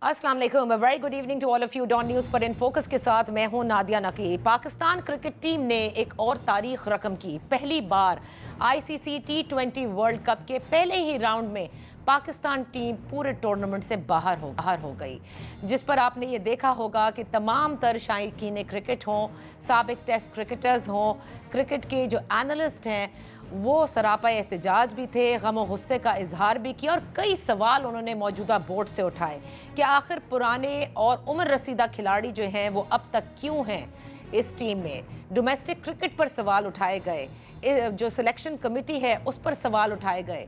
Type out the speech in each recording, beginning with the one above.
अस्सलाम वालेकुम, very good evening to all of you. Dawn news पर इन फोकस के साथ मैं हूं नादिया नकी। पाकिस्तान क्रिकेट टीम ने एक और तारीख रकम की। पहली बार आईसीसी T20 वर्ल्ड कप के पहले ही राउंड में पाकिस्तान टीम पूरे टूर्नामेंट से बाहर हो गई, जिस पर आपने ये देखा होगा कि तमाम तर शायकीन क्रिकेट हों, साबिक टेस्ट क्रिकेटर्स हों, क्रिकेट के जो एनालिस्ट हैं वो सरापा एहतजाज भी थे, गम और गुस्से का इजहार भी किया और कई सवाल उन्होंने मौजूदा बोर्ड से उठाए कि आखिर पुराने और उम्र रसीदा खिलाड़ी जो हैं वो अब तक क्यों हैं इस टीम में। डोमेस्टिक क्रिकेट पर सवाल उठाए गए, जो सिलेक्शन कमेटी है उस पर सवाल उठाए गए,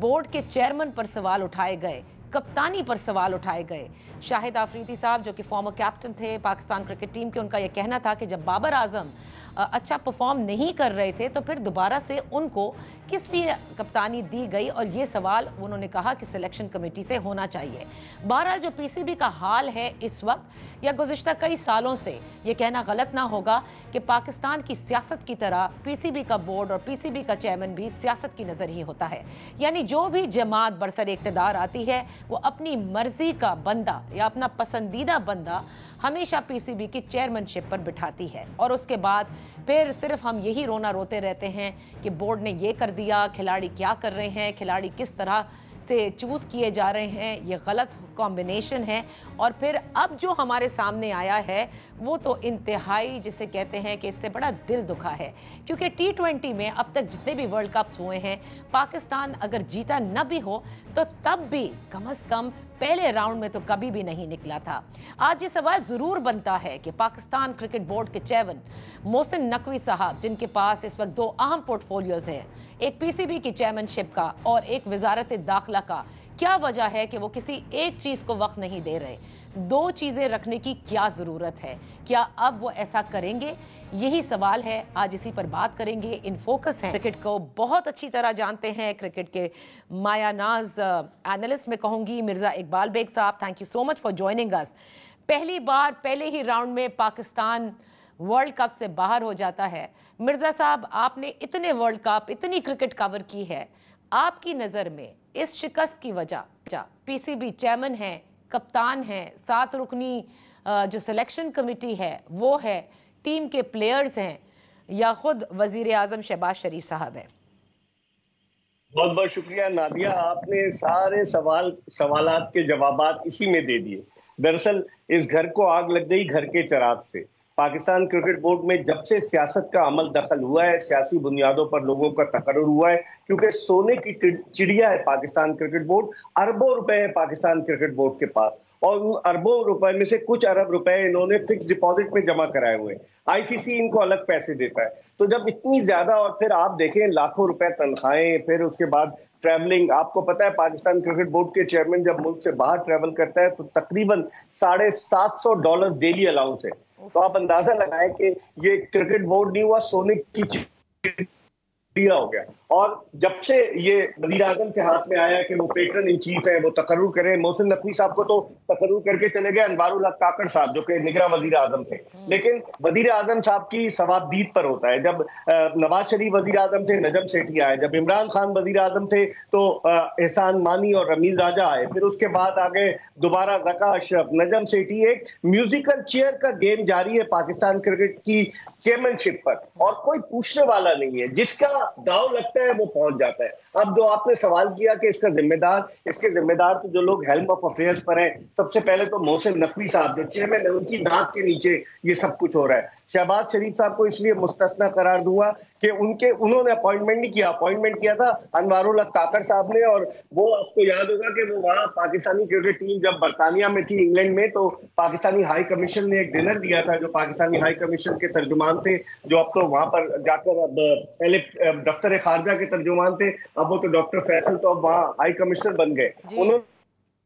बोर्ड के चेयरमैन पर सवाल उठाए गए, कप्तानी पर सवाल उठाए गए। शाहिद आफरीदी साहब जो कि फॉर्मर कैप्टन थे पाकिस्तान क्रिकेट टीम के, उनका यह कहना था कि जब बाबर आजम अच्छा परफॉर्म नहीं कर रहे थे तो फिर दोबारा से उनको किस लिए कप्तानी दी गई, और ये सवाल उन्होंने कहा कि सिलेक्शन कमेटी से होना चाहिए। बहरहाल जो पीसीबी का हाल है इस वक्त या गुज़िश्ता कई सालों से, ये कहना गलत ना होगा कि पाकिस्तान की सियासत की तरह पीसीबी का बोर्ड और पीसीबी का चेयरमैन भी सियासत की नज़र ही होता है। यानी जो भी जमात बरसर इक़्तिदार आती है वो अपनी मर्जी का बंदा या अपना पसंदीदा बंदा हमेशा पीसीबी की चेयरमैनशिप पर बिठाती है, और उसके बाद फिर सिर्फ हम यही रोना रोते रहते हैं कि बोर्ड ने ये कर दिया, खिलाड़ी क्या कर रहे हैं, खिलाड़ी किस तरह से चूज किए जा रहे हैं, ये गलत कॉम्बिनेशन है। और फिर अब जो हमारे सामने आया है वो तो इंतहाई, जिसे कहते हैं कि इससे बड़ा दिल दुखा है, क्योंकि T20 में अब तक जितने भी वर्ल्ड कप्स हुए हैं पाकिस्तान अगर जीता न भी हो तो तब भी कम से कम पहले राउंड में तो कभी भी नहीं निकला था। आज ये सवाल जरूर बनता है कि पाकिस्तान क्रिकेट बोर्ड के चेयरमैन मोहसिन नकवी साहब, जिनके पास इस वक्त दो अहम पोर्टफोलियोज हैं, एक पीसीबी की चेयरमैनशिप का और एक वजारत दाखिला का, क्या वजह है कि वो किसी एक चीज को वक्त नहीं दे रहे? दो चीजें रखने की क्या जरूरत है? क्या अब वो ऐसा करेंगे? यही सवाल है, आज इसी पर बात करेंगे। इन फोकस है, क्रिकेट को बहुत अच्छी तरह जानते हैं, क्रिकेट के मायानाज एनालिस्ट में कहूंगी मिर्जा इकबाल बेग साहब, thank you so much for joining us. पहली बार पहले ही राउंड में पाकिस्तान वर्ल्ड कप से बाहर हो जाता है। मिर्जा साहब, आपने इतने वर्ल्ड कप, इतनी क्रिकेट कवर की है, आपकी नजर में इस शिकस्त की वजह पीसीबी चेयरमैन है, कप्तान है, 7 रुकनी जो सिलेक्शन कमेटी है वो है, टीम के प्लेयर्स हैं, या खुद वजीर आजम शहबाज शरीफ साहब है? बहुत बहुत शुक्रिया नादिया, आपने सारे सवालात के जवाबात इसी में दे दिए। दरअसल इस घर को आग लग गई घर के चराग से। पाकिस्तान क्रिकेट बोर्ड में जब से सियासत का अमल दखल हुआ है, सियासी बुनियादों पर लोगों का तकर्रुर हुआ है, क्योंकि सोने की चिड़िया है पाकिस्तान क्रिकेट बोर्ड। अरबों रुपए है पाकिस्तान क्रिकेट बोर्ड के पास, और उन अरबों रुपए में से कुछ अरब रुपए इन्होंने फिक्स डिपॉजिट में जमा कराए हुए हैं। आईसीसी इनको अलग पैसे देता है। तो जब इतनी ज्यादा, और फिर आप देखें लाखों रुपए तनख्वाहें, फिर उसके बाद ट्रैवलिंग। आपको पता है पाकिस्तान क्रिकेट बोर्ड के चेयरमैन जब मुल्क से बाहर ट्रैवल करता है तो तकरीबन $750 डेली अलाउंस है। तो आप अंदाजा लगाएं कि ये क्रिकेट बोर्ड नहीं हुआ, सोने की चिड़िया हो गया। और जब से ये वजीर आजम के हाथ में आया कि वो पेट्रन इन चीफ है, वो तकर्रुर करें, मोहसिन नकवी साहब को तो तकर्रुर करके चले गए अनवारुल हक काकड़ साहब जो कि निगरां वजीर आजम थे। लेकिन वजीर आजम साहब की सवाबदीद पर होता है। जब नवाज शरीफ वजीर आजम थे, नजम सेठी आए। जब इमरान खान वजीर आजम थे तो एहसान मानी और रमीज राजा आए। फिर उसके बाद आ गए दोबारा ज़का अशरफ, नजम सेठी। एक म्यूजिकल चेयर का गेम जारी है पाकिस्तान क्रिकेट की चेयरमैनशिप पर, और कोई पूछने वाला नहीं है। जिसका दाव लगता है वो पहुंच जाता है। अब जो आपने सवाल किया कि इसके जिम्मेदार तो जो लोग हेल्म ऑफ अफेयर्स पर हैं, सबसे पहले तो मोहसिन नकवी साहब जो चेयरमैन है, उनकी नाक के नीचे ये सब कुछ हो रहा है। शहबाज शरीफ साहब को इसलिए मुस्तस्ना करार दूंगा कि उन्होंने अपॉइंटमेंट नहीं किया, अपॉइंटमेंट किया था अनवारुल हक काकड़ साहब ने। और वो आपको याद होगा कि वो वहां पाकिस्तानी क्रिकेट टीम जब बरतानिया में थी, इंग्लैंड में, तो पाकिस्तानी हाई कमीशन ने एक डिनर दिया था। जो पाकिस्तानी हाई कमीशन के तर्जुमान थे, जो अब तो वहां पर जाकर, अब पहले दफ्तर खारजा के तर्जुमान थे, अब वो तो डॉक्टर फैसल तो अब वहां हाई कमिश्नर बन गए। उन्होंने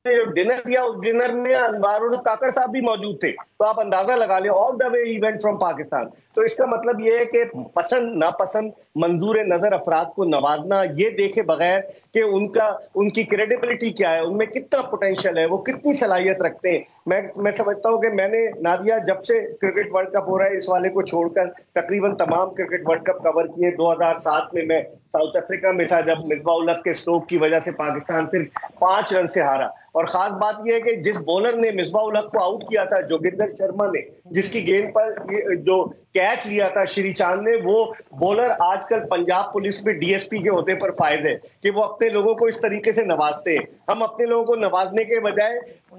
जो डिनर दिया, उस डिनर में अनवारुल काकड़ साहब भी मौजूद थे। तो आप अंदाजा लगा लें, all the way he went from Pakistan. तो इसका मतलब ये है कि पसंद नापसंद मंजूर नजर अफराद को नवाजना, ये देखे बगैर कि उनकी क्रेडिबिलिटी क्या है, उनमें कितना पोटेंशियल है, वो कितनी सलाहियत रखते हैं, मैं समझता हूं कि मैंने नादिया जब से क्रिकेट वर्ल्ड कप हो रहा है इस वाले को छोड़कर तकरीबन तमाम क्रिकेट वर्ल्ड कप कवर किए। 2007 में मैं साउथ अफ्रीका में था जब मिसबाह उल हक के स्ट्रोक की वजह से पाकिस्तान सिर्फ 5 रन से हारा। और खास बात यह है कि जिस बॉलर ने मिसबाह उल हक को आउट किया था जोगिंदर शर्मा ने, जिसकी गेंद पर जो कैच लिया था श्री चांद ने, वो बॉलर आजकल पंजाब पुलिस में डीएसपी के होते पर फायदे है कि वो अपने लोगों को इस तरीके से नवाजते हैं। हम अपने लोगों को नवाजने के बजाय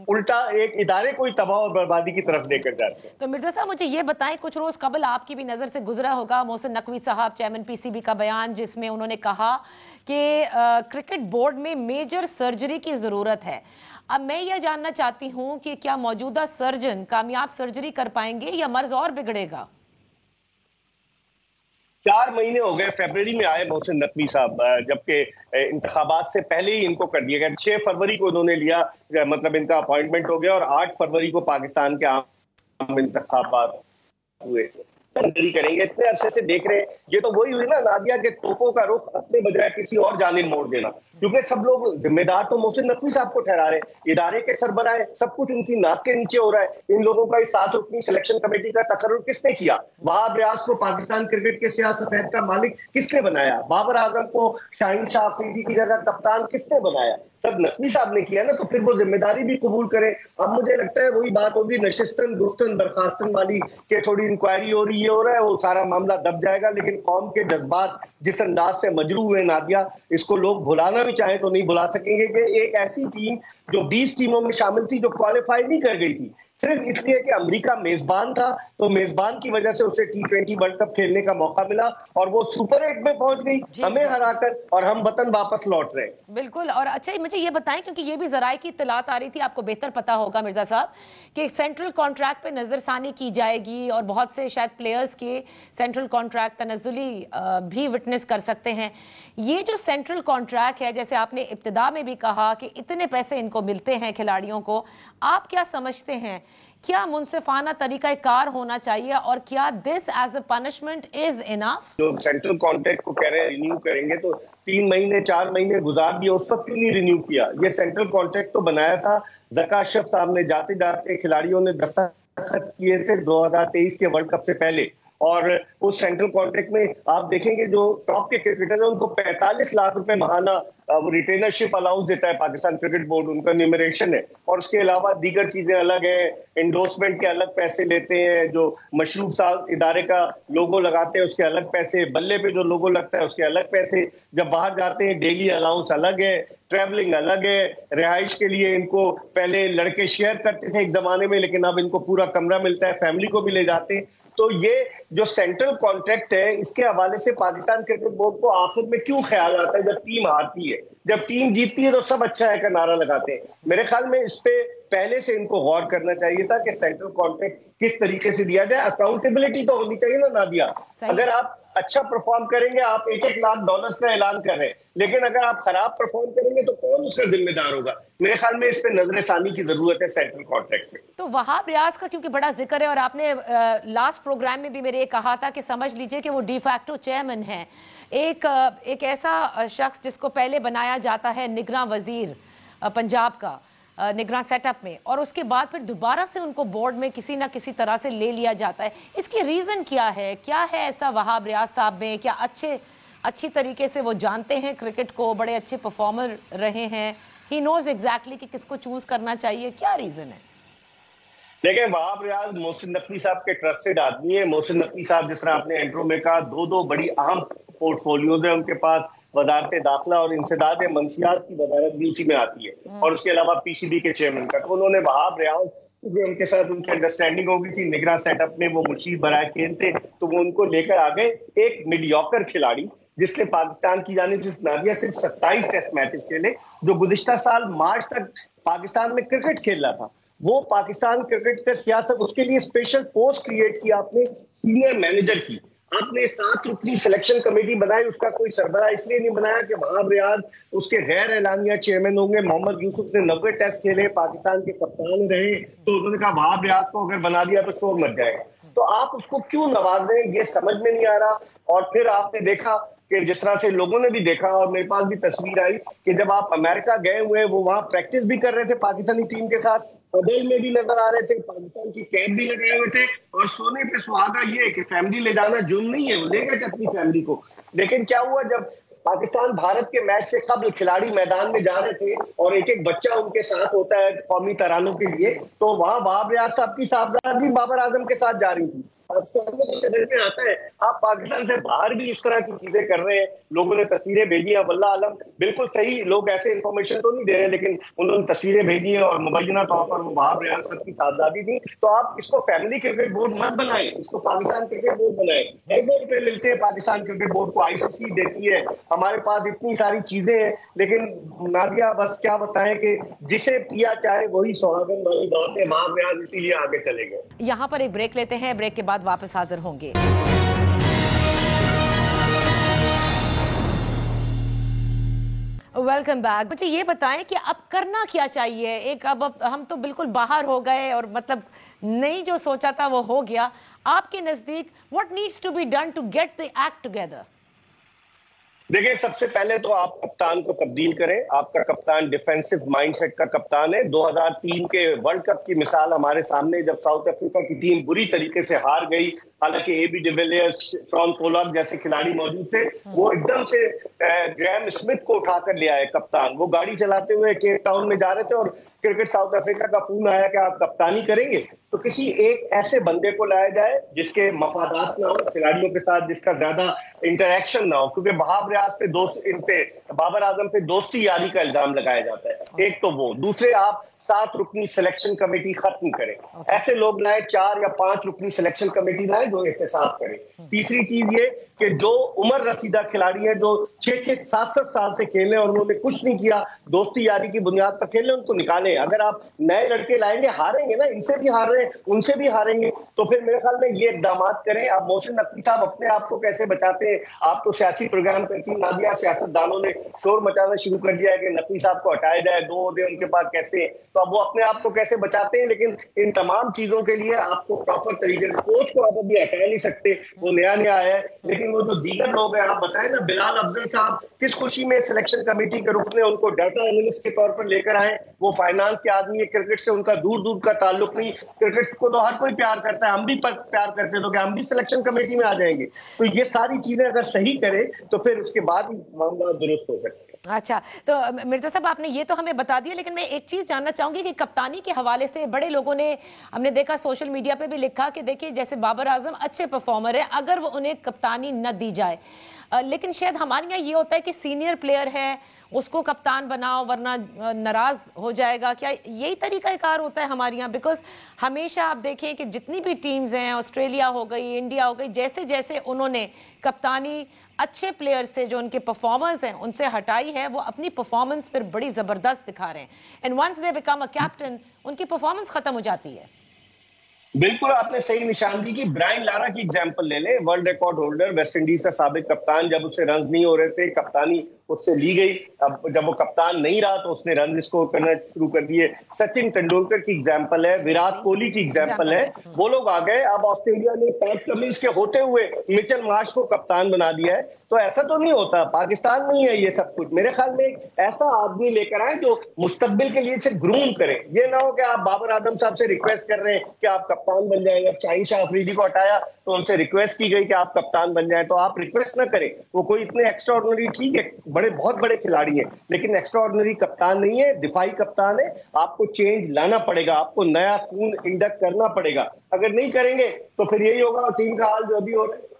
उल्टा एक इदारे को ही तबाह और बर्बादी की तरफ लेकर जाते हैं। तो मिर्जा साहब मुझे ये बताएं, कुछ रोज कबल आपकी भी नजर से गुजरा होगा मोहसिन नकवी साहब चेयरमैन पीसीबी का बयान, जिसमें उन्होंने कहा कि क्रिकेट बोर्ड में मेजर सर्जरी की जरूरत है। अब मैं यह जानना चाहती हूं कि क्या मौजूदा सर्जन कामयाब सर्जरी कर पाएंगे या मर्ज और बिगड़ेगा? 4 महीने हो गए, फरवरी में आए मोहसिन नकवी साहब, जबकि इंतखाबात से पहले ही इनको कर दिया गया। 6 फरवरी को उन्होंने लिया, मतलब इनका अपॉइंटमेंट हो गया और 8 फरवरी को पाकिस्तान के आम इंतखाबात हुए। सर्जरी करेंगे, इतने अरसे से देख रहे हैं। ये तो वही हुई ना नादिया के तोपों का रुख अपने बजाय किसी और जानिब मोड़ देना, क्योंकि सब लोग जिम्मेदार तो मोहसिन नकवी साहब को ठहरा रहे हैं। इदारे के सरबराह सब कुछ उनकी नाक के नीचे हो रहा है। इन लोगों का इस 7 रुकनी सिलेक्शन कमेटी का तकर्रुर किसने किया? वहाब रियाज को पाकिस्तान क्रिकेट के सियासत का मालिक किसने बनाया? बाबर आजम को शाहीन शाह अफरीदी की जगह कप्तान किसने बनाया? सब नकवी साहब ने किया ना, तो फिर वो जिम्मेदारी भी कबूल करें। अब मुझे लगता है वही बात होगी नशिस्तन गुफ्तन बर्खास्तन वाली के थोड़ी इंक्वायरी हो रही है, हो रहा है, वो सारा मामला दब जाएगा। लेकिन कौम के जज्बात जिस अंदाज से मजरू हुए नादिया, इसको लोग भुलाना भी चाहे तो नहीं भुला सकेंगे कि एक ऐसी टीम जो 20 टीमों में शामिल थी जो क्वालिफाई नहीं कर गई थी सिर्फ इसलिए कि अमेरिका मेजबान था, तो मेजबान की वजह से उसे T20 वर्ल्ड कप खेलने का मौका मिला और वो सुपर 8 में पहुंच गई हमें हराकर, और हम वतन वापस लौट रहे हैं। बिल्कुल। और अच्छा मुझे ये बताएं, क्योंकि ये भी जराए की इत्तलात आ रही थी, आपको बेहतर पता होगा मिर्जा साहब, कि सेंट्रल कॉन्ट्रैक्ट पे नजरसानी की जाएगी और बहुत से शायद प्लेयर्स के सेंट्रल कॉन्ट्रैक्ट तनज़ुली भी विटनेस कर सकते हैं। ये जो सेंट्रल कॉन्ट्रैक्ट है, जैसे आपने इब्तिदा में भी कहा कि इतने पैसे इनको मिलते हैं खिलाड़ियों को, आप क्या समझते हैं, क्या मुनसिफाना तरीकाकार होना चाहिए और क्या this as a punishment is enough? जो सेंट्रल कॉन्ट्रैक्ट को कह रहे हैं रिन्यू करेंगे, तो 3 महीने 4 महीने गुजार दिए, उस वक्त क्यों नहीं रिन्यू किया? ये सेंट्रल कॉन्ट्रैक्ट तो बनाया था ज़का अशरफ साहब ने, जाते जाते खिलाड़ियों ने दस्तखत किए थे 2023 के वर्ल्ड कप से पहले। और उस सेंट्रल कॉन्ट्रैक्ट में आप देखेंगे जो टॉप के क्रिकेटर हैं उनको 45 लाख रुपए महाना रिटेनरशिप अलाउंस देता है पाकिस्तान क्रिकेट बोर्ड, उनका न्यूमरेशन है। और उसके अलावा दीगर चीजें अलग है, एंडोर्समेंट के अलग पैसे लेते हैं, जो मशरूब साहब इदारे का लोगो लगाते हैं उसके अलग पैसे, बल्ले पे जो लोगो लगता है उसके अलग पैसे, जब बाहर जाते हैं डेली अलाउंस अलग है, ट्रैवलिंग अलग है, रिहाइश के लिए इनको पहले लड़के शेयर करते थे एक जमाने में, लेकिन अब इनको पूरा कमरा मिलता है, फैमिली को भी ले जाते हैं। तो ये जो सेंट्रल कॉन्ट्रैक्ट है, इसके हवाले से पाकिस्तान क्रिकेट बोर्ड को आखिर में क्यों ख्याल आता है जब टीम हारती है? जब टीम जीतती है तो सब अच्छा है का नारा लगाते हैं। मेरे ख्याल में इस पे पहले से इनको गौर करना चाहिए था कि सेंट्रल कॉन्ट्रैक्ट किस तरीके से दिया जाए। अकाउंटेबिलिटी तो होनी चाहिए ना नादिया। अगर आप अच्छा परफॉर्म करेंगे, आप $1-1 लाख का ऐलान कर रहे हैं, लेकिन अगर आप खराब परफॉर्म करेंगे तो कौन उसका जिम्मेदार होगा? मेरे ख्याल में इस पे नजरसानी की जरूरत है सेंट्रल कॉन्ट्रैक्ट पे। तो वहाब रियाज का क्योंकि बड़ा जिक्र है, और आपने लास्ट प्रोग्राम में भी मेरे ये कहा था कि समझ लीजिए कि वो डिफैक्टो चेयरमैन है, एक ऐसा शख्स जिसको पहले बनाया जाता है निगरां वजीर पंजाब का निगरान सेटअप में, और उसके बाद फिर दोबारा से उनको बोर्ड में किसी ना किसी तरह से ले लिया जाता है। इसकी रीजन क्या है? क्या है ऐसा वहाब रियाज साहब में? क्या अच्छी तरीके से वो जानते हैं क्रिकेट को, बड़े अच्छे परफॉर्मर रहे हैं, ही नोज एग्जैक्टली कि किसको चूज करना चाहिए, क्या रीजन है? देखिए, वहाब रियाज मोहसिन नकवी साहब के ट्रस्टेड आदमी है। मोहसिन नकवी साहब, जिस तरह आपने इंट्रो में कहा, 2 बड़ी अहम पोर्टफोलियोज है उनके पास, वजारत दाखिला और इंसदाद मंशियात की वजारत भी उसी में आती है, और उसके अलावा पीसीबी के चेयरमैन का। तो उन्होंने वहाब रियाज, जो उनके साथ उनकी अंडरस्टैंडिंग हो गई थी, निगरान सेटअप में वो मुशीर बराए खेल थे, तो वो उनको लेकर आ गए। एक मीडियोकर खिलाड़ी जिसने पाकिस्तान की जानिब से नादिया सिर्फ 27 टेस्ट मैचेस खेले, जो गुज़िश्ता साल मार्च तक पाकिस्तान में क्रिकेट खेल रहा था, वो पाकिस्तान क्रिकेट का सियासत, उसके लिए स्पेशल पोस्ट क्रिएट की आपने सीनियर मैनेजर की, आपने 7 रुकनी सिलेक्शन कमेटी बनाई, उसका कोई सरबराह इसलिए नहीं बनाया कि वहाब रियाज उसके गैर एलानिया चेयरमैन होंगे। मोहम्मद यूसुफ ने 90 टेस्ट खेले, पाकिस्तान के कप्तान रहे, तो उन्होंने कहा वहाब रियाज को अगर बना दिया तो शोर मच जाएगा। तो आप उसको क्यों नवाज रहे हैं, ये समझ में नहीं आ रहा। और फिर आपने देखा कि जिस तरह से लोगों ने भी देखा, और मेरे पास भी तस्वीर आई कि जब आप अमेरिका गए हुए, वो वहां प्रैक्टिस भी कर रहे थे पाकिस्तानी टीम के साथ, होटल में भी नजर आ रहे थे, पाकिस्तान की कैप भी लगाए हुए थे, और सोने पे सुहागा ये है कि फैमिली ले जाना जुर्म नहीं है, वो ले गए अपनी फैमिली को। लेकिन क्या हुआ, जब पाकिस्तान भारत के मैच से कबल खिलाड़ी मैदान में जा रहे थे और एक एक बच्चा उनके साथ होता है कौमी तरानों के लिए, तो वहां वहाब रियाज साहब की साहबजादी बाबर आजम के साथ जा रही थी। पाकिस्तान में समझ में आता है, आप पाकिस्तान से बाहर भी इस तरह की चीजें कर रहे हैं। लोगों ने तस्वीरें भेजी हैं, वल्लाह आलम बिल्कुल सही, लोग ऐसे इंफॉर्मेशन तो नहीं दे रहे, लेकिन उन्होंने तस्वीरें भेजी हैं और मुबैना तौर पर वो वहाब रियाज साहब की साहबजादी थी। तो आप इसको फैमिली क्रिकेट बोर्ड मत बनाएं, इसको पाकिस्तान क्रिकेट बोर्ड बनाएं। एयरपोर्ट पे मिलते हैं पाकिस्तान क्रिकेट बोर्ड को, आईसीसी देती है, हमारे पास इतनी सारी चीजें हैं, लेकिन नादिया बस क्या बताएं कि जिसे पिया चाहे वही सुहागन वाली बात है, वहाब रियाज इसीलिए आगे चले गए। यहाँ पर एक ब्रेक लेते हैं, ब्रेक के बाद वापस हाजिर होंगे। Welcome back. मुझे ये बताएं कि अब करना क्या चाहिए। एक अब हम तो बिल्कुल बाहर हो गए और मतलब नहीं जो सोचा था वो हो गया। आपके नजदीक what needs to be done to get the act together? देखिए, सबसे पहले तो आप कप्तान को तब्दील करें। आपका कप्तान डिफेंसिव माइंडसेट का कप्तान है। 2003 के वर्ल्ड कप की मिसाल हमारे सामने, जब साउथ अफ्रीका की टीम बुरी तरीके से हार गई, हालांकि एबी डिविलियर्स, शॉन पोलार्ड जैसे खिलाड़ी मौजूद थे, वो एकदम से ग्रैम स्मिथ को उठाकर ले आए कप्तान। वो गाड़ी चलाते हुए केप टाउन में जा रहे थे और क्रिकेट साउथ अफ्रीका का फोन आया कि आप कप्तानी करेंगे। तो किसी एक ऐसे बंदे को लाया जाए जिसके मफादात ना हो खिलाड़ियों के साथ, जिसका ज्यादा इंटरेक्शन ना हो, क्योंकि वहाब रियाज पे इन पे बाबर आजम पे दोस्ती यारी का इल्जाम लगाया जाता है। एक तो वो, दूसरे आप 7 रुकनी सिलेक्शन कमेटी खत्म करें। ऐसे लोग लाए, 4 या 5 रुकनी सिलेक्शन कमेटी लाए जो एहतसाब करें। तीसरी चीज ये कि जो उम्र रसीदा खिलाड़ी है, जो 6-6, 7-7 साल से खेले और उन्होंने कुछ नहीं किया, दोस्ती यारी की बुनियाद पर खेले, उनको निकालें। अगर आप नए लड़के लाएंगे, हारेंगे ना, इनसे भी हार रहे हैं, उनसे भी हारेंगे, तो फिर मेरे ख्याल में ये इकदाम करें। अब मोहसिन नकवी साहब अपने आप को कैसे बचाते हैं? आप तो सियासी प्रोग्राम करती नादिया, सियासतदानों ने शोर मचाना शुरू कर दिया है कि नकवी साहब को हटाया जाए, 2 ओहदे उनके पास कैसे, तो अब वो अपने आप को कैसे बचाते हैं? लेकिन इन तमाम चीजों के लिए आपको प्रॉपर तरीके से, कोच को आप अभी हटा नहीं सकते, वो नया आया है, लेकिन वो जो दीगर लोग हैं, आप बताएं ना, बिलाल अफजल साहब किस खुशी में सिलेक्शन कमेटी के रुकने, उनको डाटा एनालिस्ट के तौर पर लेकर आए। वो फाइनेंस के आदमी है, क्रिकेट से उनका दूर दूर का ताल्लुक नहीं। क्रिकेट को तो हर कोई प्यार करता है, हम भी प्यार करते हैं, तो क्या हम भी सिलेक्शन कमेटी में आ जाएंगे? तो ये सारी चीजें अगर सही करें तो फिर उसके बाद ही मामला दुरुस्त हो सकता है। अच्छा, तो मिर्जा साहब आपने ये तो हमें बता दिया, लेकिन मैं एक चीज जानना चाहूंगी कि कप्तानी के हवाले से बड़े लोगों ने, हमने देखा सोशल मीडिया पे भी लिखा कि देखिए जैसे बाबर आजम अच्छे परफॉर्मर है, अगर वो उन्हें कप्तानी न दी जाए, लेकिन शायद हमारे यहाँ ये होता है कि सीनियर प्लेयर है उसको कप्तान बनाओ वरना नाराज हो जाएगा। क्या यही तरीकाकार होता है हमारे यहाँ? बिकॉज हमेशा आप देखें कि जितनी भी टीम्स हैं, ऑस्ट्रेलिया हो गई, इंडिया हो गई, जैसे जैसे उन्होंने कप्तानी अच्छे प्लेयर से, जो उनके परफॉर्मर्स हैं, उनसे हटाई है, वो अपनी परफॉर्मेंस पर बड़ी जबरदस्त दिखा रहे हैं, and once they become a captain उनकी परफॉर्मेंस खत्म हो जाती है। बिल्कुल आपने सही निशानदी की। ब्रायन लारा की एग्जांपल ले लें, world record holder, West Indies का साबिक कप्तान। जब उससे रन नहीं हो रहे थे, कप्तानी उससे ली गई। अब जब वो कप्तान नहीं रहा तो उसने रन स्कोर करना शुरू कर दिए। सचिन तेंदुलकर की एग्जांपल है, विराट कोहली की एग्जांपल है, वो लोग आ गए। अब ऑस्ट्रेलिया ने पैट कमिंस के होते हुए मिचेल मार्श को कप्तान बना दिया है। तो ऐसा तो नहीं होता, पाकिस्तान नहीं है ये सब कुछ। मेरे ख्याल में एक ऐसा आदमी लेकर आए जो मुस्तकबिल के लिए से ग्रूम करे। ये ना हो कि आप बाबर आजम साहब से रिक्वेस्ट कर रहे हैं कि आप कप्तान बन जाए। जब शाहीन शाह अफरीदी को हटाया तो उनसे रिक्वेस्ट की गई कि आप कप्तान बन जाए, तो आप रिक्वेस्ट ना करें। वो कोई इतने एक्स्ट्राऑर्डिनरी, ठीक है, बहुत बड़े खिलाड़ी हैं, लेकिन एक्स्ट्राऑर्डिनरी कप्तान नहीं है, दिफाई कप्तान है। आपको चेंज लाना पड़ेगा, आपको नया खून इंडक्ट करना पड़ेगा। अगर नहीं करेंगे तो फिर यही होगा टीम का हाल जो अभी हो रहा है।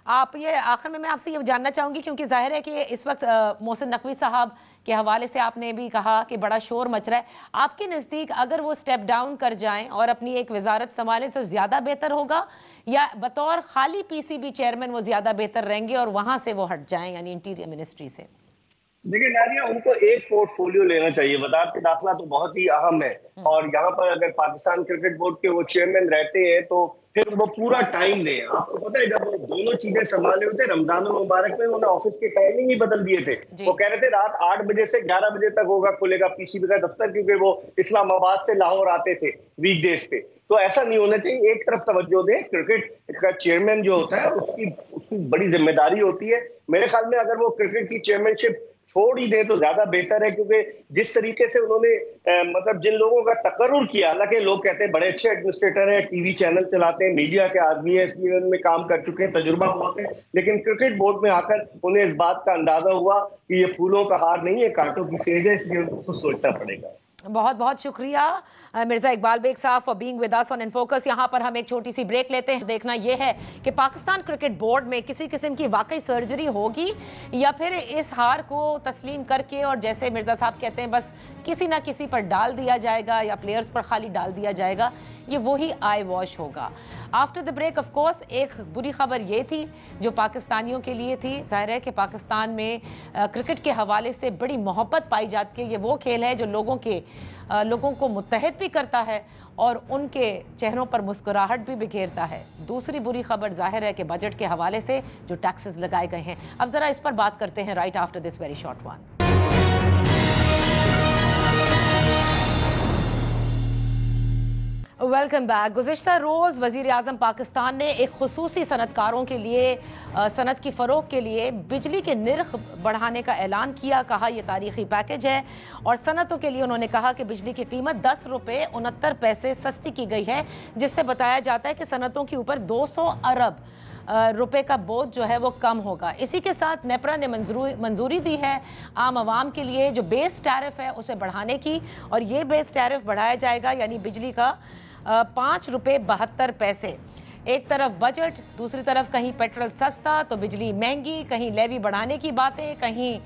आप ये आखिर में मैं आपसे ये जानना चाहूंगी, क्योंकि जाहिर है कि इस वक्त मोहसिन नकवी साहब के हवाले से आपने भी कहा कि बड़ा शोर मच रहा है। आपके नज़दीक अगर वो स्टेप डाउन कर जाएं और अपनी एक वजारत संभालें तो ज़्यादा बेहतर होगा, या बतौर खाली पीसीबी चेयरमैन वो ज़्यादा बेहतर रहेंगे और वहां से वो हट जाएं, यानी इंटीरियर मिनिस्ट्री से? देखिए नादिया, उनको एक पोर्टफोलियो लेना चाहिए। वजारत दाखिला तो बहुत ही अहम है, और यहाँ पर अगर पाकिस्तान क्रिकेट बोर्ड के वो चेयरमैन रहते हैं तो फिर वो पूरा टाइम दें। आपको पता है, जब वो दोनों चीजें संभाले हुए थे, रमजान मुबारक में उन्होंने ऑफिस के टाइमिंग ही बदल दिए थे। वो कह रहे थे रात 8 बजे से 11 बजे तक होगा, खुलेगा पीसीबी का दफ्तर, क्योंकि वो इस्लामाबाद से लाहौर आते थे वीकडेज पे। तो ऐसा नहीं होना चाहिए, एक तरफ तवज्जो दें। क्रिकेट का चेयरमैन जो होता है उसकी बड़ी जिम्मेदारी होती है। मेरे ख्याल में अगर वो क्रिकेट की चेयरमैनशिप छोड़ ही दें तो ज्यादा बेहतर है, क्योंकि जिस तरीके से उन्होंने मतलब जिन लोगों का तकर्रुर किया, हालांकि लोग कहते हैं बड़े अच्छे एडमिनिस्ट्रेटर हैं, टीवी चैनल चलाते हैं, मीडिया के आदमी है, इस लेवल में काम कर चुके हैं, तजुर्बा बहुत है, लेकिन क्रिकेट बोर्ड में आकर उन्हें इस बात का अंदाजा हुआ कि ये फूलों का हार नहीं है, कांटों की सेज है, इसलिए उनको सोचना पड़ेगा। बहुत बहुत शुक्रिया मिर्जा इकबाल बेग साहब for being with us on in focus. यहाँ पर हम एक छोटी सी ब्रेक लेते हैं। देखना यह है कि पाकिस्तान क्रिकेट बोर्ड में किसी किस्म की वाकई सर्जरी होगी या फिर इस हार को तस्लीम करके और जैसे मिर्जा साहब कहते हैं बस किसी ना किसी पर डाल दिया जाएगा या प्लेयर्स पर खाली डाल दिया जाएगा, ये वही आई वॉश होगा। After the break of course एक बुरी खबर ये थी जो पाकिस्तानियों के लिए थी। जाहिर है कि पाकिस्तान में क्रिकेट के हवाले से बड़ी मोहब्बत पाई जाती है। ये वो खेल है जो लोगों को मुत्तहद भी करता है और उनके चेहरों पर मुस्कुराहट भी बिखेरता है। दूसरी बुरी खबर जाहिर है कि बजट के हवाले से जो टैक्सेस लगाए गए हैं। अब जरा इस पर बात करते हैं right after this very short one. Welcome back. गुज़िश्ता रोज़ वज़ीर आज़म पाकिस्तान ने एक खुसूसी सनतकारों के लिए सनत की फ़रोग़ के लिए बिजली के निर्ख बढ़ाने का ऐलान किया। कहा यह तारीख़ी पैकेज है और सनतों के लिए उन्होंने कहा कि बिजली की कीमत 10 रुपये 69 पैसे सस्ती की गई है, जिससे बताया जाता है कि सनतों के ऊपर 200 अरब रुपए का बोझ जो है वो कम होगा। इसी के साथ नेपरा ने मंजूरी दी है आम आवाम के लिए जो बेस टैरिफ है उसे बढ़ाने की, और ये बेस टैरिफ बढ़ाया जाएगा यानी बिजली का 5 रुपये 72 पैसे। एक तरफ बजट, दूसरी तरफ कहीं पेट्रोल सस्ता तो बिजली महंगी, कहीं लेवी बढ़ाने की बातें, कहीं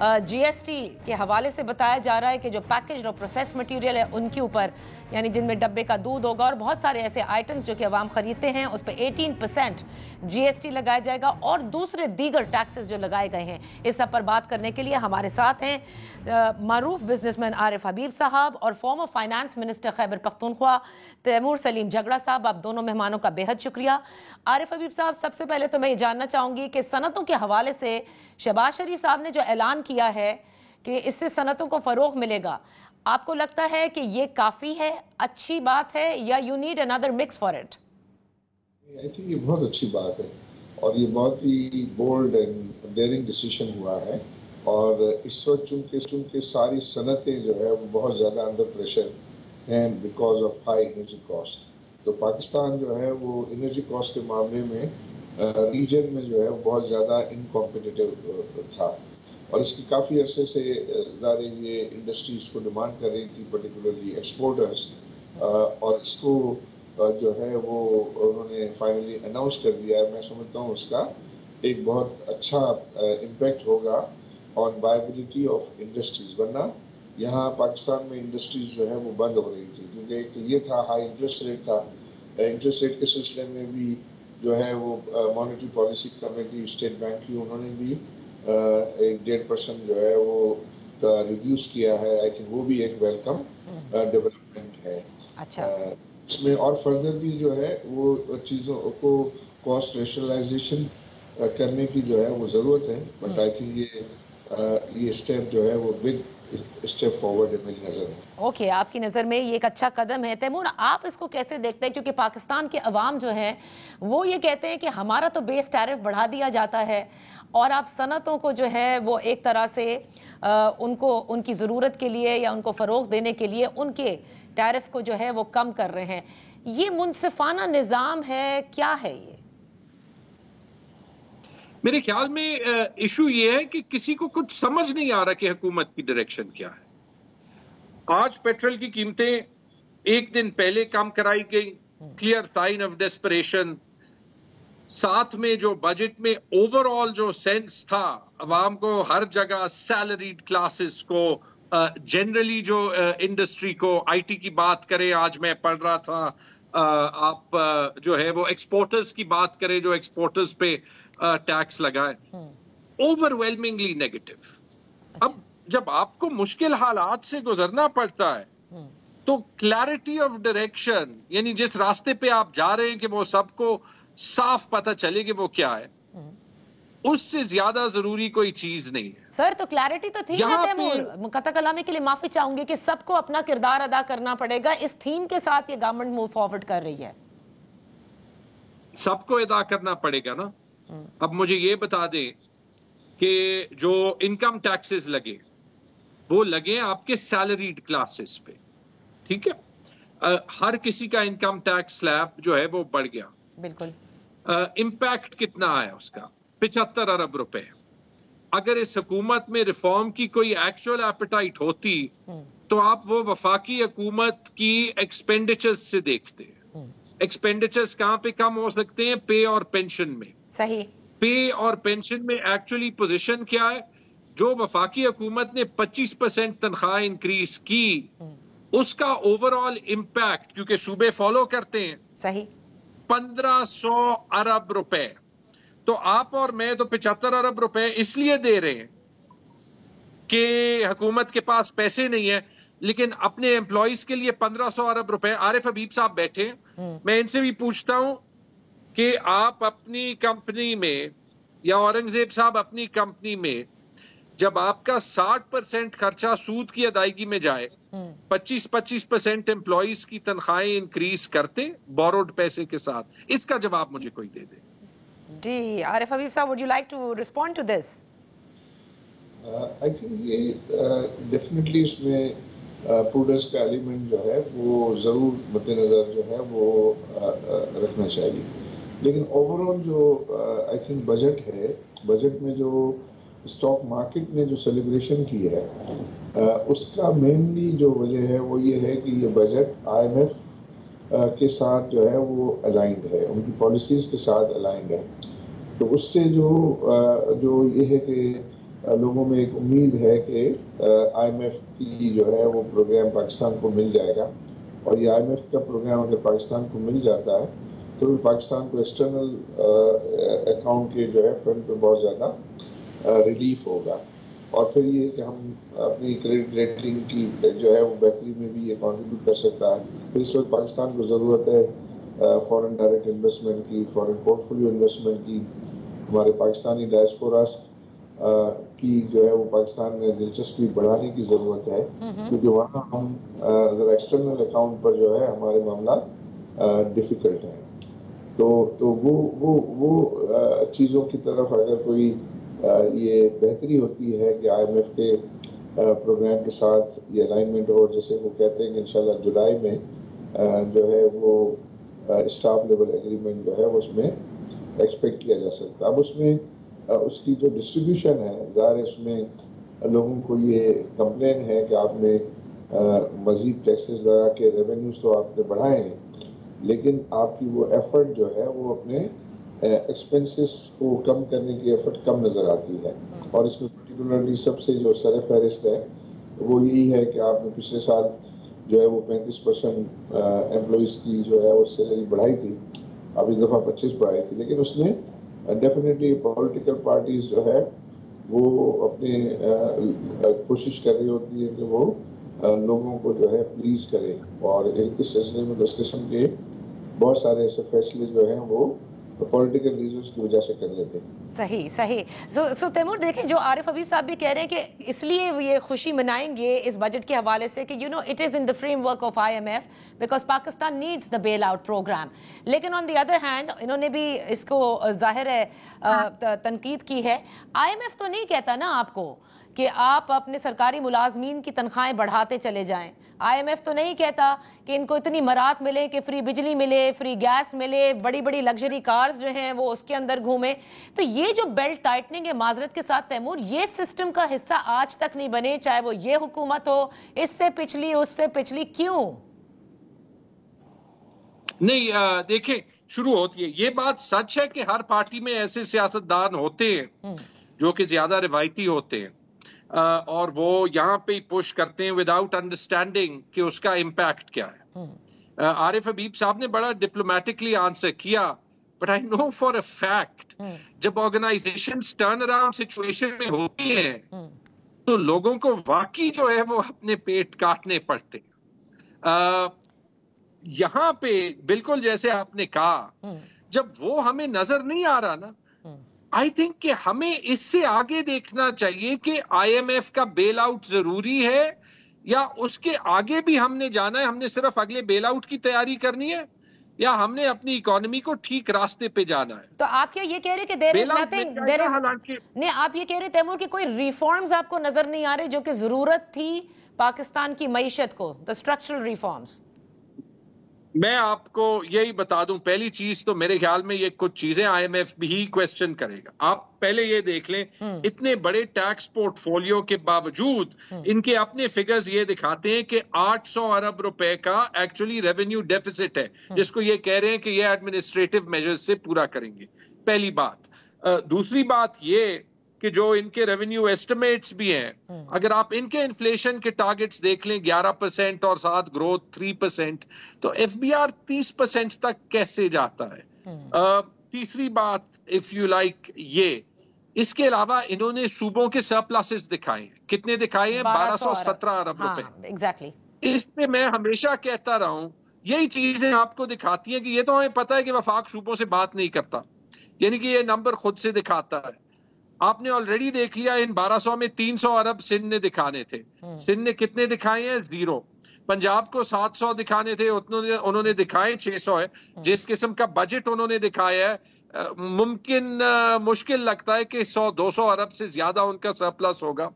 जीएसटी के हवाले से बताया जा रहा है कि जो पैकेज और प्रोसेस मटेरियल है उनके ऊपर यानी जिनमें डब्बे का दूध होगा और बहुत सारे ऐसे आइटम्स जो कि अवाम खरीदते हैं उस पर 18% जीएसटी लगाया जाएगा और दूसरे दीगर टैक्सेस जो लगाए गए हैं। इस सब पर बात करने के लिए हमारे साथ हैं मारूफ बिजनेसमैन आरिफ हबीब साहब और former finance minister Khyber Pakhtunkhwa Taimur Saleem Jhagra साहब। आप दोनों मेहमानों का बेहद शुक्रिया। आरिफ हबीब साहब, सबसे पहले तो मैं ये जानना चाहूंगी कि सनतों के हवाले से शहबाज शरीफ साहब ने जो ऐलान किया है कि इससे सनतों को फरोग मिलेगा, आपको लगता है कि ये काफी है, अच्छी बात है, या you need another mix for it? I think ये बहुत अच्छी बात है और ये बहुत ही बोल्ड एंड डेयरिंग डिसीजन हुआ है। और इस वक्त चूंकि सारी सनतें जो है वो बहुत ज़्यादा अंडर प्रेशर हैं because of high energy cost, तो पाकिस्तान जो है वो एनर्जी कॉस्ट के मामले में रीजन में जो है वो बहुत ज़्यादा इनकॉम्पिटिटिव था और इसकी काफ़ी अरसे से ज़्यादा ये इंडस्ट्री इसको डिमांड कर रही थी, पर्टिकुलरली एक्सपोर्टर्स, और इसको जो है वो उन्होंने फाइनली अनाउंस कर दिया है। मैं समझता हूँ उसका एक बहुत अच्छा इम्पैक्ट होगा ऑन वायबिलिटी ऑफ इंडस्ट्रीज, वरना यहाँ पाकिस्तान में इंडस्ट्रीज जो है वो बंद हो रही थी क्योंकि एक ये था हाई इंटरेस्ट रेट था। इंटरेस्ट रेट के सिलसिले में भी जो है वो monetary policy committee state bank की उन्होंने भी 1.5% जो है वो रिड्यूस किया है। आई थिंक वो भी एक वेलकम डेवलपमेंट है। अच्छा, इसमें और फर्दर भी जो है वो चीज़ों को कॉस्ट रेशनलाइजेशन करने की जो है वो ज़रूरत है, बट आई थिंक ये स्टेप जो है वो बिग स्टेप फॉरवर्ड है मेरी नज़र में। ओके, आपकी नज़र में ये एक अच्छा कदम है। तैमूर, आप इसको कैसे देखते हैं? क्योंकि पाकिस्तान के अवाम जो है वो ये कहते हैं कि हमारा तो बेस टैरिफ बढ़ा दिया जाता है और आप सनतों को जो है वो एक तरह से उनको उनकी ज़रूरत के लिए या उनको फ़रोग देने के लिए उनके टैरिफ को जो है वो कम कर रहे हैं। ये मुनसिफाना निज़ाम है, क्या है ये? मेरे ख्याल में इशू ये है कि किसी को कुछ समझ नहीं आ रहा कि हुकूमत की डायरेक्शन क्या है। आज पेट्रोल की कीमतें एक दिन पहले कम कराई गई, क्लियर साइन ऑफ डेस्परेशन। साथ में जो बजट में ओवरऑल जो सेंस था अवाम को हर जगह, सैलरीड क्लासेस को, जनरली जो इंडस्ट्री को, आईटी की बात करें, आज मैं पढ़ रहा था आप जो है वो एक्सपोर्टर्स की बात करें जो एक्सपोर्टर्स पे टैक्स लगाए, ओवरवेलमिंगली नेगेटिव। अब जब आपको मुश्किल हालात से गुजरना पड़ता है तो क्लैरिटी ऑफ डायरेक्शन, यानी जिस रास्ते पे आप जा रहे हैं कि वो सबको साफ पता चले कि वो क्या है, उससे ज्यादा जरूरी कोई चीज नहीं है। सर, तो क्लैरिटी तो थी ना तैमूर। मुकत्ता कलामी के लिए माफी चाहूंगी कि सबको अपना किरदार अदा करना पड़ेगा। इस थीम के साथ ये गवर्नमेंट मूव फॉरवर्ड कर रही है। सबको अदा करना पड़ेगा ना। अब मुझे ये बता दें कि जो इनकम टैक्सेस लगे वो लगे आपके सैलरीड क्लासेस पे, ठीक है। हर किसी का इनकम टैक्स स्लैब जो है वो बढ़ गया। बिल्कुल। इम्पैक्ट कितना आया उसका? 75 अरब रुपए। अगर इस हुकूमत में रिफॉर्म की कोई एक्चुअल एपेटाइट होती तो आप वो वफाकी हुकूमत की एक्सपेंडिचर्स से देखते हैं। एक्सपेंडिचर्स कहां पे कम हो सकते हैं? पे और पेंशन में। सही। पे और पेंशन में एक्चुअली पोजीशन क्या है? जो वफाकी हुकूमत ने 25% तनख्वाह इंक्रीज की, उसका ओवरऑल इंपैक्ट, क्योंकि सूबे फॉलो करते हैं, सही, 1500 अरब रुपए। तो आप और मैं तो 75 अरब रुपए इसलिए दे रहे हैं कि हुकूमत के पास पैसे नहीं है, लेकिन अपने एम्प्लॉइज के लिए 1500 अरब रुपए। आरिफ हबीब साहब बैठे, मैं इनसे भी पूछता हूं कि आप अपनी कंपनी में, या औरंगजेब साहब अपनी कंपनी में, जब आपका 60% खर्चा सूद की अदायगी में जाए, 25% एम्प्लॉइज की तनख्वाहें इंक्रीज करते बोरोड पैसे के साथ, इसका जवाब मुझे कोई दे दे। जी आरिफ हबीब साहब, would you like to respond to this? I think ये डेफिनेटली इसमें प्रूडेंस का एलिमेंट जो है वो ज़रूर मद्देनज़र जो है वो रखना चाहिए। लेकिन ओवरऑल जो आई थिंक बजट है, बजट में जो स्टॉक मार्केट ने जो सेलिब्रेशन की है, उसका मेनली जो वजह है वो ये है कि ये बजट IMF के साथ जो है वो अलाइंड है, उनकी पॉलिसीज़ के साथ अलाइंड है। तो उससे जो ये है कि लोगों में एक उम्मीद है कि IMF की जो है वो प्रोग्राम पाकिस्तान को मिल जाएगा, और ये IMF का प्रोग्राम अगर पाकिस्तान को मिल जाता है तो पाकिस्तान को एक्सटर्नल अकाउंट के जो है फ्रंट पे बहुत ज़्यादा रिलीफ होगा, और फिर ये कि हम अपनी क्रेडिट रेटिंग की जो है वो बेहतरी में भी ये कंट्रीब्यूट कर सकता है। तो इस वक्त पाकिस्तान को ज़रूरत है फॉरेन डायरेक्ट इन्वेस्टमेंट की, फॉरेन पोर्टफोलियो इन्वेस्टमेंट की। हमारे पाकिस्तानी डायस्पोरास की जो है वो पाकिस्तान में दिलचस्पी बढ़ाने की ज़रूरत है, क्योंकि वहाँ हम ज़रा एक्सटर्नल अकाउंट पर जो है हमारे मामला डिफ़िकल्ट हैं। तो वो चीज़ों की तरफ अगर कोई ये बेहतरी होती है कि IMF के प्रोग्राम के साथ ये अलाइनमेंट हो, जैसे वो कहते हैं कि इंशाल्लाह जुलाई में जो है वो स्टाफ लेवल एग्रीमेंट जो है उसमें एक्सपेक्ट किया जा सकता है। अब उसमें उसकी जो डिस्ट्रीब्यूशन है, ज़ाहिर उसमें लोगों को ये कंप्लेन है कि आपने मज़ीद टैक्सेस लगा के रेवेन्यूज़ तो आपने बढ़ाए हैं, लेकिन आपकी वो एफर्ट जो है वो अपने एक्सपेंसेस को कम करने की एफर्ट कम नज़र आती है। और इसमें पर्टिकुलरली सबसे जो सर फहरिस्त है वो यही है कि आपने पिछले साल जो है वो 35% एम्प्लॉइज़ की जो है वो सैलरी बढ़ाई थी, अब इस दफ़ा 25 बढ़ाई थी, लेकिन उसमें डेफिनेटली पॉलिटिकल पार्टीज जो है वो अपने कोशिश कर रही होती है कि वो लोगों को जो है प्लीज करें, और इस सिलसिले में इस किस्म के बहुत सारे ऐसे फैसले जो हैं वो पॉलिटिकल रीजंस की वजह से कर लेते हैं। सही सही। सो तैमूर, देखें जो आरिफ हबीब साहब भी कह रहे हैं कि इसलिए ये खुशी मनाएंगे इस बजट के हवाले से कि it is in the framework of IMF because Pakistan needs the bail out programme. लेकिन ऑन द अदर हैंड इन्होंने भी इसको जाहिर है तनकीद की है। IMF तो नहीं कहता ना आपको कि आप अपने सरकारी मुलाजमीन की तनख्वाहें बढ़ाते चले जाएं। IMF तो नहीं कहता कि इनको इतनी मरात मिले कि फ्री बिजली मिले, फ्री गैस मिले, बड़ी बड़ी लग्जरी कार्स जो हैं वो उसके अंदर घूमे। तो ये जो बेल्ट टाइटनिंग है, माजरत के साथ तैमूर, ये सिस्टम का हिस्सा आज तक नहीं बने, चाहे वो ये हुकूमत हो, इससे पिछली, उससे पिछली, क्यों नहीं? देखें, शुरू होती है ये बात, सच है कि हर पार्टी में ऐसे सियासतदान होते हैं जो कि ज्यादा रिवायती होते हैं, और वो यहाँ पे ही पुश करते हैं विदाउट अंडरस्टैंडिंग कि उसका इम्पैक्ट क्या है। आरिफ हबीब साहब ने बड़ा डिप्लोमेटिकली आंसर किया, but I know for a fact जब ऑर्गेनाइजेशंस टर्न अराउंड सिचुएशन में होती हैं तो लोगों को वाकई जो है वो अपने पेट काटने पड़ते। यहाँ पे बिल्कुल जैसे आपने कहा, जब वो हमें नजर नहीं आ रहा ना, आई थिंक कि हमें इससे आगे देखना चाहिए कि IMF का बेल आउट जरूरी है या उसके आगे भी हमने जाना है, हमने सिर्फ अगले बेल आउट की तैयारी करनी है, या हमने अपनी इकोनॉमी को ठीक रास्ते पे जाना है। तो आप क्या ये कह रहे कि there is nothing, there is हालांकि नहीं, आप ये कह रहे तैमूर कि कोई रिफॉर्म्स आपको नजर नहीं आ रहे जो कि जरूरत थी पाकिस्तान की मईशत को, द स्ट्रक्चरल रिफॉर्म्स? मैं आपको यही बता दूं, पहली चीज तो मेरे ख्याल में ये कुछ चीजें आईएमएफ भी क्वेश्चन करेगा। आप पहले ये देख लें, इतने बड़े टैक्स पोर्टफोलियो के बावजूद इनके अपने फिगर्स ये दिखाते हैं कि 800 अरब रुपए का एक्चुअली रेवेन्यू डेफिसिट है, जिसको ये कह रहे हैं कि ये एडमिनिस्ट्रेटिव मेजर्स से पूरा करेंगे। पहली बात। दूसरी बात ये कि जो इनके रेवेन्यू एस्टिमेट्स भी हैं, अगर आप इनके इन्फ्लेशन के टारगेट्स देख लें 11% और साथ ग्रोथ 3%, तो एफबीआर 30% तक कैसे जाता है? तीसरी बात, इफ यू लाइक, ये इसके अलावा इन्होंने सूबों के सरप्लसेस दिखाए हैं। कितने दिखाए हैं? 1217 अरब रुपए। एग्जैक्टली। इससे मैं हमेशा कहता रहा हूं, यही चीजें आपको दिखाती हैं कि ये तो हमें पता है कि वफाक सूबों से बात नहीं करता, यानी कि ये नंबर खुद से दिखाता है। आपने ऑलरेडी देख लिया, इन 1200 में 300 अरब सिंध ने दिखाने थे। सिंध ने कितने दिखाए हैं? 0। पंजाब को 700 दिखाने थे, उन्होंने दिखाए 600 है। जिस किस्म का बजट उन्होंने दिखाया है, मुश्किल लगता है कि 100-200 अरब से ज्यादा उनका सरप्लस होगा।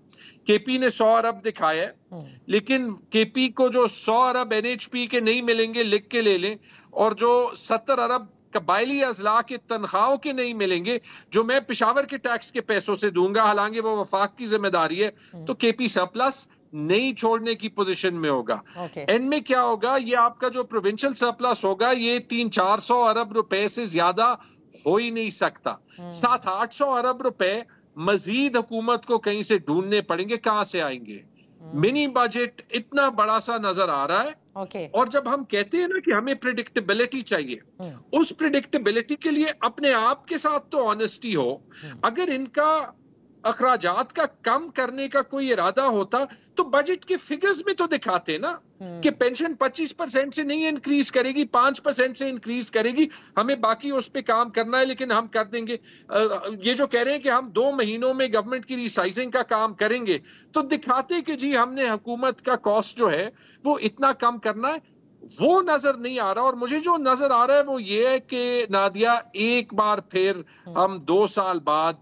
केपी ने 100 अरब दिखाया है, लेकिन केपी को जो 100 अरब एनएचपी के नहीं मिलेंगे, लिख के ले लें, और जो 70 अरब कबायली अजला के तनख्वाहों के नहीं मिलेंगे, जो मैं पिशावर के टैक्स के पैसों से दूंगा, हालांकि वो वफाक की जिम्मेदारी है, तो केपी सरप्लस नहीं छोड़ने की पोजीशन में होगा। एंड में क्या होगा? ये आपका जो प्रोविंशियल सरप्लस होगा, ये 300-400 अरब रुपए से ज्यादा हो ही नहीं सकता। 700-800 अरब रुपए मजीद हुकूमत को कहीं से ढूंढने पड़ेंगे। कहां से आएंगे? मिनी बजट इतना बड़ा सा नजर आ रहा है। और जब हम कहते हैं ना कि हमें प्रिडिक्टेबिलिटी चाहिए, उस प्रिडिक्टेबिलिटी के लिए अपने आप के साथ तो ऑनेस्टी हो। अगर इनका अखराजात का कम करने का कोई इरादा होता तो बजट के फिगर्स में तो दिखाते ना कि पेंशन 25% से नहीं इंक्रीज करेगी, 5% से इंक्रीज करेगी, हमें बाकी उस पे काम करना है, लेकिन हम कर देंगे। ये जो कह रहे हैं कि हम 2 महीनों में गवर्नमेंट की रिसाइजिंग का काम करेंगे, तो दिखाते कि जी हमने हुकूमत का कॉस्ट जो है वो इतना कम करना है, वो नजर नहीं आ रहा। और मुझे जो नजर आ रहा है वो ये है कि नादिया, एक बार फिर हम 2 साल बाद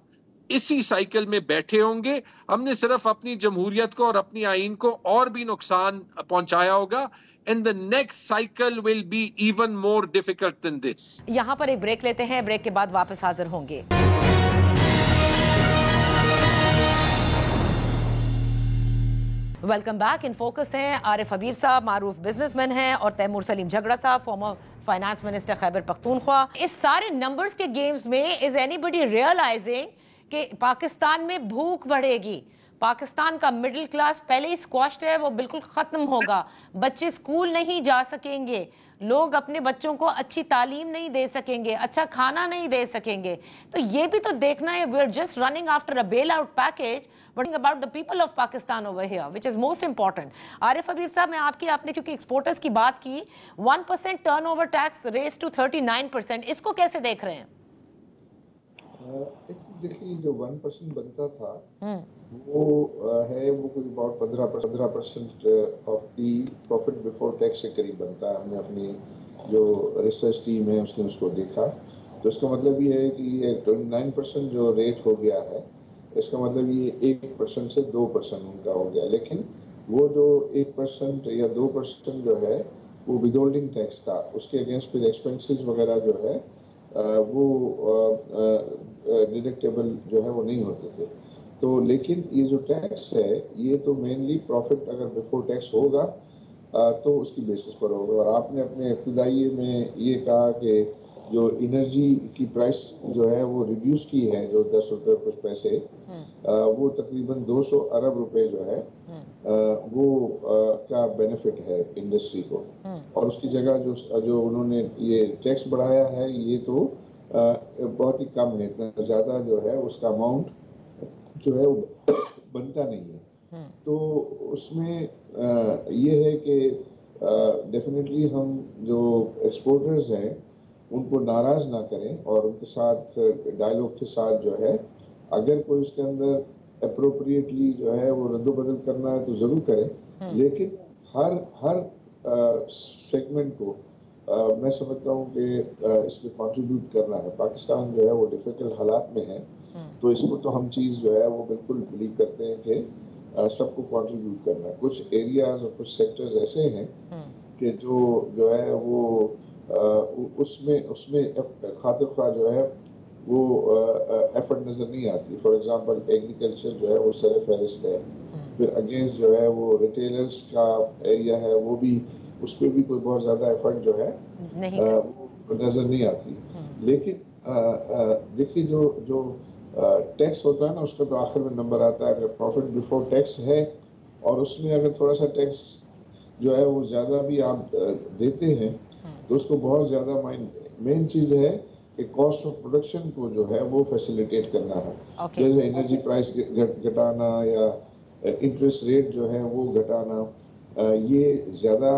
इसी साइकिल में बैठे होंगे। हमने सिर्फ अपनी जमहूरियत को और अपनी आईन को और भी नुकसान पहुंचाया होगा। And the next cycle will be even more difficult than this. यहां पर एक ब्रेक लेते हैं, ब्रेक के बाद वापस हाजिर होंगे। Welcome back. इन फोकस हैं आरिफ हबीब साहब, मारूफ बिजनेसमैन हैं, और तैमूर सलीम झगड़ा साहब, farmer finance minister Khyber Pakhtunkhwa. इस सारे नंबर्स के गेम्स में इज एनीबडी रियलाइजिंग कि पाकिस्तान में भूख बढ़ेगी? पाकिस्तान का मिडिल क्लास पहले ही स्क्वॉश्ड है, वो बिल्कुल खत्म होगा। बच्चे स्कूल नहीं जा सकेंगे, लोग अपने बच्चों को अच्छी तालीम नहीं दे सकेंगे, अच्छा खाना नहीं दे सकेंगे। तो ये भी तो देखना है। We are just running after a bail out package, but about the people of Pakistan over here, which is most important. Arif Habib sahab, मैं आपने क्योंकि एक्सपोर्टर्स की बात की, 1% टर्नओवर टैक्स रेज टू 39%, इसको कैसे देख रहे हैं? देखिए, जो 1% बनता था वो कुछ about 15% of the profit before tax के करीब बनता है। हमने अपनी जो रिसर्च टीम है उसने उसको देखा, तो इसका मतलब ये है कि ये 29% जो रेट हो गया है, इसका मतलब ये 1% से 2% उनका हो गया। लेकिन वो जो 1% या 2% जो है वो विदहोल्डिंग टैक्स था, उसके अगेंस्ट फिर एक्सपेंसेस वगैरह जो है वो डिडक्टेबल जो है वो नहीं होते थे। तो लेकिन ये जो टैक्स है ये तो मेनली प्रॉफिट अगर बिफोर टैक्स होगा तो उसकी बेसिस पर होगा। और आपने अपने इब्तिदाई में ये कहा कि जो एनर्जी की प्राइस जो है वो रिड्यूस की है, जो 10 रुपये कुछ पैसे, वो तकरीबन 200 अरब रुपए जो है वो का बेनिफिट है इंडस्ट्री को। और उसकी जगह जो उन्होंने ये टैक्स बढ़ाया है ये तो बहुत ही कम है, इतना ज़्यादा जो है उसका अमाउंट जो है वो बनता नहीं है। तो उसमें ये है कि डेफिनेटली हम जो एक्सपोर्टर्स हैं उनको नाराज ना करें और उनके साथ डायलॉग के साथ जो है, अगर कोई उसके अंदर अप्रोप्रिएटली जो है वो रद्दोबदल करना है तो जरूर करें, लेकिन हर सेगमेंट को मैं समझता हूँ कि इसमें कंट्रीब्यूट करना है। पाकिस्तान जो है वो डिफिकल्ट हालात में है, तो इसको तो हम चीज़ जो है वो बिल्कुल बिलीव करते हैं कि सबको कंट्रीब्यूट करना है। कुछ एरियाज और कुछ सेक्टर्स ऐसे हैं कि जो है वो उसमें खातिर ख्वाह जो है वो एफर्ट नज़र नहीं आती। फॉर एग्जांपल एग्रीकल्चर जो है वो सर फहरिस्त है, फिर अगेंस्ट जो है वो रिटेलर्स का एरिया है, वो भी उस पर भी कोई बहुत ज़्यादा एफर्ट जो है वो नज़र नहीं आती। लेकिन देखिए जो टैक्स होता है ना, उसका तो आखिर में नंबर आता है। अगर प्रॉफिट बिफोर टैक्स है और उसमें अगर थोड़ा सा टैक्स जो है वो ज़्यादा भी आप देते हैं तो उसको बहुत ज़्यादा मेन चीज़ है कि कॉस्ट ऑफ प्रोडक्शन को जो है वो फैसिलिटेट करना है। जैसे एनर्जी प्राइस घटाना या इंटरेस्ट रेट जो है वो घटाना, ये ज़्यादा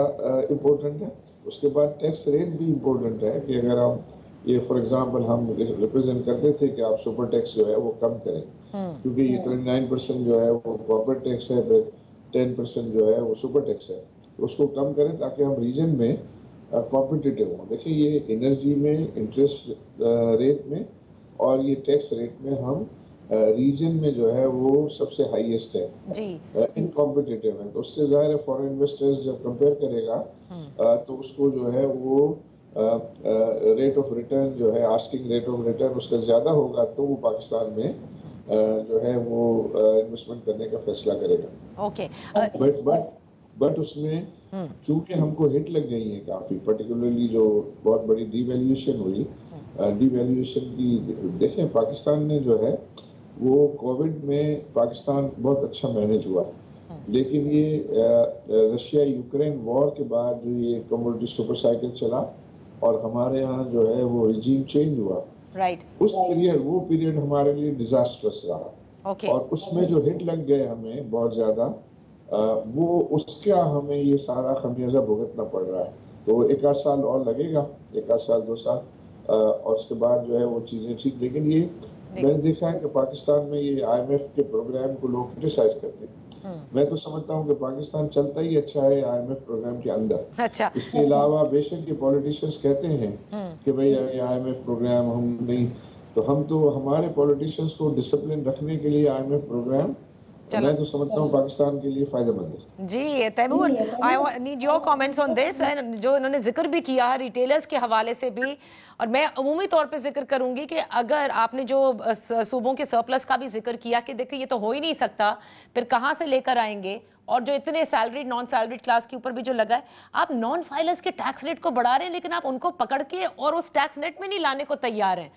इम्पोर्टेंट है। उसके बाद टैक्स रेट भी इम्पोर्टेंट है कि अगर हम ये फॉर एग्जांपल हम रिप्रेजेंट करते थे कि आप सुपर टैक्स जो है वो कम करें, क्योंकि ये 29% जो है वो कॉर्पोरेट टैक्स है, फिर 10% जो है वो सुपर टैक्स है, तो उसको कम करें ताकि हम रीजन में कॉम्पिटिटिव हों। देखिए ये एनर्जी में, इंटरेस्ट रेट में और ये टैक्स रेट में हम रीजन में जो है वो सबसे हाईएस्ट है, इनकॉम्पिटिटिव है। तो उससे ज़ाहिर है फॉरेन इन्वेस्टर्स जब कंपेयर करेगा तो उसको जो है वो रेट ऑफ रिटर्न जो है, आस्किंग रेट ऑफ रिटर्न उसका ज़्यादा होगा तो वो पाकिस्तान में जो है वो इन्वेस्टमेंट करने का फैसला करेगा। ओके बट उसमें चूंकि हमको हिट लग गई है काफ़ी, पर्टिकुलरली जो बहुत बड़ी डीवैल्यूएशन हुई, डीवैल्यूएशन की देखें पाकिस्तान ने जो है वो कोविड में पाकिस्तान बहुत अच्छा मैनेज हुआ, लेकिन ये रशिया यूक्रेन वॉर के बाद जो ये कमोडिटी सुपर साइकिल चला और हमारे यहाँ जो है वो रिजीम चेंज हुआ, उस पीरियड हमारे लिए डिजास्टरस रहा। और उसमें जो हिट लग गए हमें बहुत ज़्यादा, वो उसका हमें ये सारा खमियाजा भुगतना पड़ रहा है। तो एक आध साल और लगेगा, एक आध साल 2 साल, और उसके बाद जो है वो चीज़ें ठीक। लेकिन ये मैंने देखा है कि पाकिस्तान में ये IMF के प्रोग्राम को लोग क्रिटिसाइज करते हैं। मैं तो समझता हूँ कि पाकिस्तान चलता ही अच्छा है IMF प्रोग्राम के अंदर। अच्छा। इसके अलावा बेशक के पॉलिटिशियंस कहते हैं कि भाई ये IMF प्रोग्राम हम नहीं, तो हम तो हमारे पॉलिटिशियंस को डिसिप्लिन रखने के लिए IMF प्रोग्राम मैं तो समझता हूँ पाकिस्तान के लिए फायदेमंद है। जी Taimur, I need your comments on this. जो इन्होंने जिक्र भी किया है रिटेलर्स के हवाले से भी, और मैं अमूमी तौर पे जिक्र करूंगी कि अगर आपने जो सूबों के सरप्लस का भी जिक्र किया कि देखिए ये तो हो ही नहीं सकता, फिर कहाँ से लेकर आएंगे, और जो इतने सैलरीड नॉन सैलरीड क्लास के ऊपर भी जो लगा है, आप नॉन फाइलर्स के टैक्स रेट को बढ़ा रहे हैं लेकिन आप उनको पकड़ के और उस टैक्स रेट में नहीं लाने को तैयार हैं।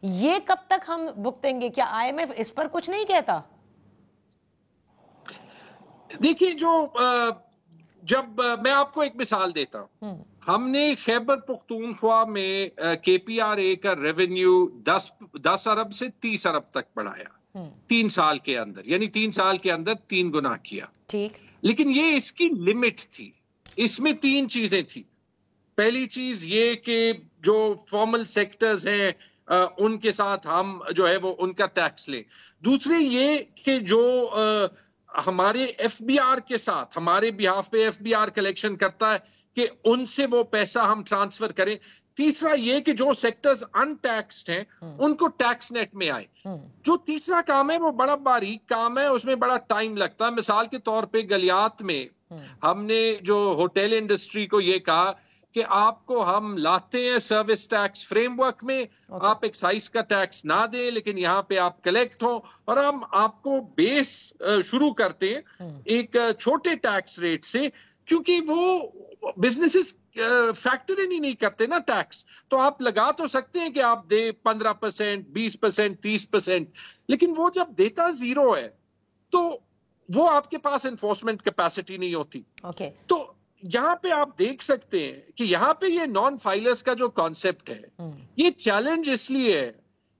ये कब तक हम भुगतेंगे? क्या IMF इस पर कुछ नहीं कहता? देखिए जब मैं आपको एक मिसाल देता हूं, हमने खैबर पख्तूनख्वा में KPRA का रेवेन्यू 10 अरब से 30 अरब तक बढ़ाया 3 साल के अंदर, यानी 3 साल के अंदर 3 गुना किया। ठीक। लेकिन ये इसकी लिमिट थी, इसमें 3 चीजें थी। पहली चीज ये कि जो फॉर्मल सेक्टर्स हैं उनके साथ हम जो है वो उनका टैक्स लें। दूसरे ये कि जो हमारे FBR के साथ, हमारे बिहाफ पे FBR कलेक्शन करता है कि उनसे वो पैसा हम ट्रांसफर करें। तीसरा ये कि जो सेक्टर्स अनटैक्स्ड हैं उनको टैक्स नेट में आए। जो तीसरा काम है वो बड़ा बारीक काम है, उसमें बड़ा टाइम लगता है। मिसाल के तौर पे गलियात में हमने जो होटल इंडस्ट्री को ये कहा कि आपको हम लाते हैं सर्विस टैक्स फ्रेमवर्क में, आप एक्साइज का टैक्स ना दें लेकिन यहाँ पे आप कलेक्ट हो, और हम आपको बेस शुरू करते हैं एक छोटे टैक्स रेट से, क्योंकि वो बिजनेसेस फैक्टर ही नहीं करते ना टैक्स। तो आप लगा तो सकते हैं कि आप दे 15%, 20%, 30%, लेकिन वो जब देता 0 है तो वो आपके पास एनफोर्समेंट कैपेसिटी नहीं होती। तो यहाँ पे आप देख सकते हैं कि यहाँ पे ये नॉन फाइलर्स का जो कॉन्सेप्ट है, ये चैलेंज इसलिए है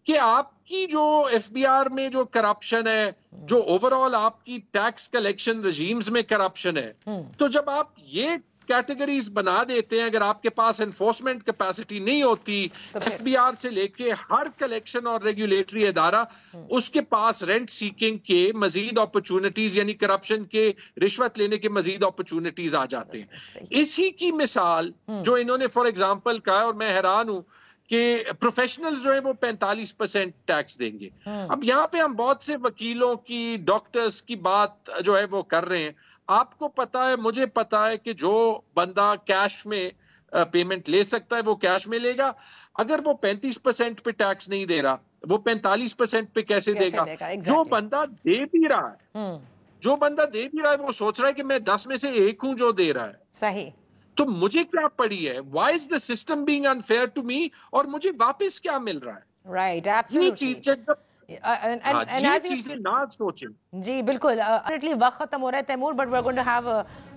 कि आपकी जो FBR में जो करप्शन है, जो ओवरऑल आपकी टैक्स कलेक्शन रजीम्स में करप्शन है, तो जब आप ये कैटेगरीज बना देते हैं। अगर आपके पास एनफोर्समेंट कैपेसिटी नहीं होती, एफबीआर से लेके हर कलेक्शन और रेगुलेटरी इदारा, उसके पास रेंट सीकिंग के मजीद अपॉर्चुनिटीज यानी करप्शन के, रिश्वत लेने के मजीद अपॉर्चुनिटीज आ जाते हैं। इसी की मिसाल जो इन्होंने फॉर एग्जाम्पल कहा, और मैं हैरान हूं कि प्रोफेशनल्स जो है वो 45% टैक्स देंगे। अब यहाँ पे हम बहुत से वकीलों की, डॉक्टर्स की बात जो है वो कर रहे हैं। आपको पता है, मुझे पता है कि जो बंदा कैश में पेमेंट ले सकता है वो कैश में लेगा। अगर वो 35% पे टैक्स नहीं दे रहा, वो 45% पे कैसे देगा? Exactly. जो बंदा दे भी रहा है, जो बंदा दे भी रहा है वो सोच रहा है कि मैं 10 में से 1 हूं जो दे रहा है। सही। तो मुझे क्या पड़ी है? Why is the system being unfair to me? और मुझे वापस क्या मिल रहा है? राइट, ये एब्सोल्युटली। चीज जब ये चीजें ना सोचें। जी बिल्कुल, वक्त खत्म हो रहा है Taimur, but we are going to have,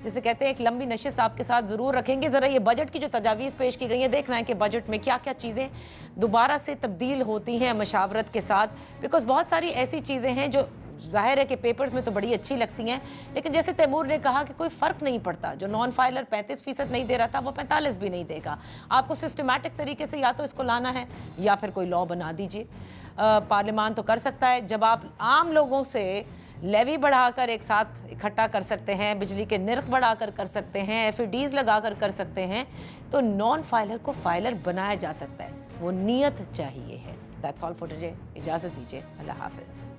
जिसे कहते हैं, एक लंबी नशिस्त आपके साथ जरूर रखेंगे। जरा ये बजट की जो तजावीज पेश की गई है, देखना है कि बजट में क्या क्या चीजें दोबारा से तब्दील होती हैं मशावरत के साथ, बिकॉज बहुत सारी ऐसी चीजें हैं जो जाहिर है कि पेपर्स में तो बड़ी अच्छी लगती हैं, लेकिन जैसे तैमूर ने कहा कि कोई फर्क नहीं पड़ता। जो नॉन फाइलर 35% नहीं दे रहा था वो 45 भी नहीं देगा। आपको सिस्टमैटिक तरीके से या तो इसको लाना है या फिर कोई लॉ बना दीजिए। पार्लियामान तो कर सकता है। जब आप आम लोगों से लेवी बढ़ाकर एक साथ इकट्ठा कर सकते हैं, बिजली के निर्ख बढ़ाकर कर सकते हैं, FADs लगाकर कर सकते हैं, तो नॉन फाइलर को फाइलर बनाया जा सकता है। वो नीयत चाहिए है। That's all for today. इजाजत दीजिए, अल्लाह हाफिज।